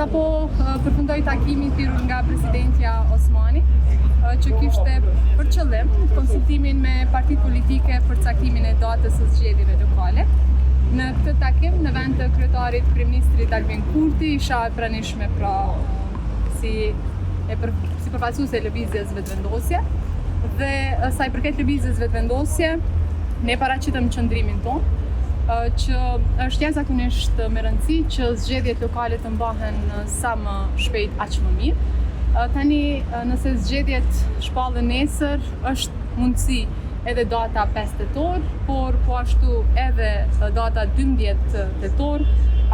Sapo përfundoi takimi thirrur nga presidentja Osmani, që kishte për qëllim konsultimin me partitë politike për caktimin e datës së zgjedhjeve lokale. Në këtë takim, në vend të kryetarit kryeministrit Albin Kurti, isha e pranishme pra si përfaqësuese e lëvizjes vetëvendosje, dhe sa i përket lëvizjes vetëvendosje, ne paraqitëm qëndrimin tonë, që është jashtëzakonisht me rëndësi që zgjedhjet lokale të mbahen sa më shpejt aq më mirë. Tani, nëse zgjedhjet shpallen nesër, është mundësi edhe data 5 tetor, por po ashtu edhe data 12 tetor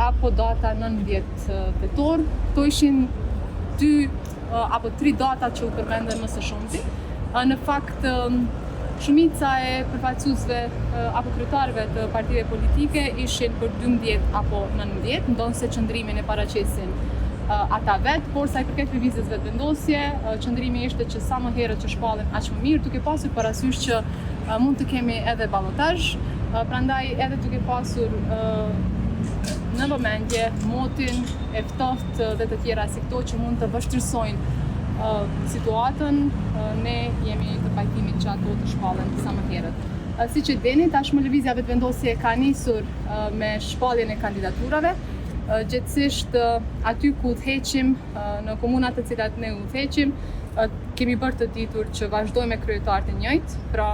apo data 19 tetor. Këto ishin 2 apo 3 data që u përmendën më së shumti. Në fakt, shumica e përfaqësuesve apo kryetarëve të partive politike ishin për 12 apo 19, ndonse qëndrimin e paraqesin ata vetë, por sa i përket lëvizjes vetëvendosje, qëndrimi ishte që sa më herët që shpallen aq më mirë, duke pasur parasysh që mund të kemi edhe ballotazh, prandaj edhe duke pasur në vëmendje motin e ftohtë dhe të tjera si këto që mund të vështirësojnë situatën, ne jemi të pajtimit që ato të shpallen sa më herët. Siç e dini, tashmë lëvizja vetëvendosje ka nisur me shpalljen e kandidaturave, gjithsesht aty ku udhëheqim në komunat të cilat ne udhëheqim, kemi bërë të ditur që vazhdojmë me kryetar të njëjtë, pra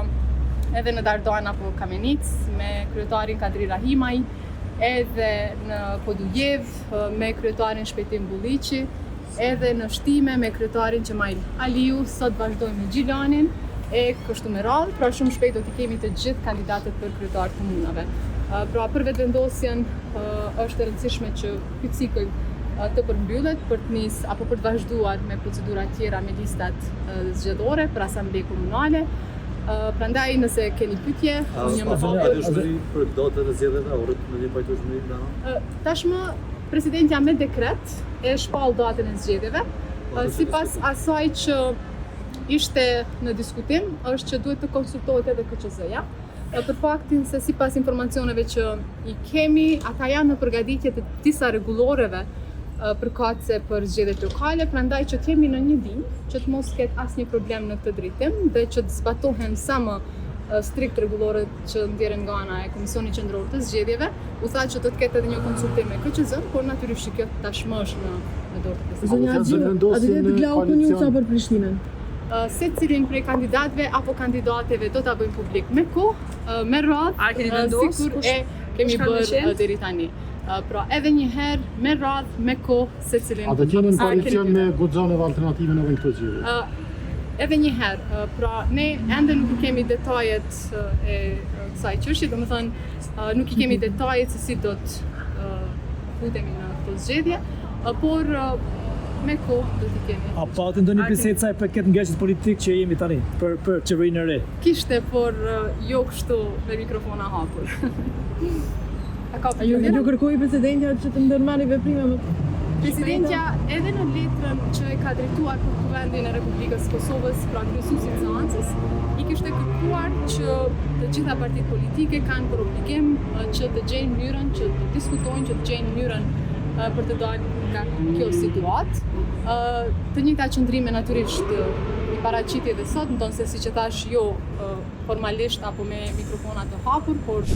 edhe në Dardan apo Kamenic me kryetarin Kadri Rahimaj, edhe në Podujev me kryetarin Shpejtim Bulliqi, edhe në Shtime me kryetarin Qemail Aliu, sot vazhdojmë me Gjilanin e kështu me radhë, pra shumë shpejt do t'i kemi të gjithë kandidatët për kryetar të komunave. Pra për vetëvendosjen është e rëndësishme që ky cikël të përmbyllet për të nisë apo për të vazhduar me procedura tjera me listat zgjedhore për asamble komunale. Prandaj nëse keni pyetje, unë jam për datën e zgjedhjeve, orët në një pajtueshmëri nga tashmë presidentja me dekret e shpall datën e zgjedhjeve. Sipas asaj që ishte në diskutim, është që duhet të konsultohet edhe KQZ-ja, për faktin se sipas informacioneve që i kemi, ata janë në përgatitje të disa rregulloreve përkatëse për zgjedhjet lokale, prandaj që kemi në një dinë që të mos ketë asnjë problem në këtë drejtim dhe që të zbatohen sa më strikt rregulloret që ndjeren nga ana e Komisionit Qendror të Zgjedhjeve. U tha që do të ketë edhe një konsultim me KQZ-n, por natyrisht kjo tashmë është në dorë të presidentës. Zonja Axhim, a do të glau punjuca për Prishtinën? Se cilin prej kandidatëve apo kandidateve do ta bëjmë publik me kohë, me radhë, sikur e kemi bërë deri tani. Pra edhe një herë me radhë, me kohë, se cilin. A do keni në koalicion me Guxhanove alternative në këtë zgjedhje? Edhe një herë, pra ne ende nuk i kemi detajet e kësaj çështje, domethënë nuk i kemi detajet se si do të futemi në këtë zgjedhje, por me kohë do t'i kemi. A pati ndonjë bisedë sa i përket ngjarjes politik që jemi tani për qeverinë e re? Kishte, por jo kështu me mikrofona hapur. Ju kërkoi presidentja që të ndërmarrë veprime më. Presidentja edhe në letrën që e ka drejtuar për Kuvendin e Republikës Kosovës, pra kryesuesit të seancës, i kishte kërkuar që të gjitha partitë politike kanë për obligim që të gjejnë mënyrën, që të diskutojnë, që të gjejnë mënyrën për të dalë nga kjo situatë. Të njëjta qëndrime natyrisht i paraqiti edhe sot, ndonse siç e thash jo formalisht apo me mikrofona të hapur, por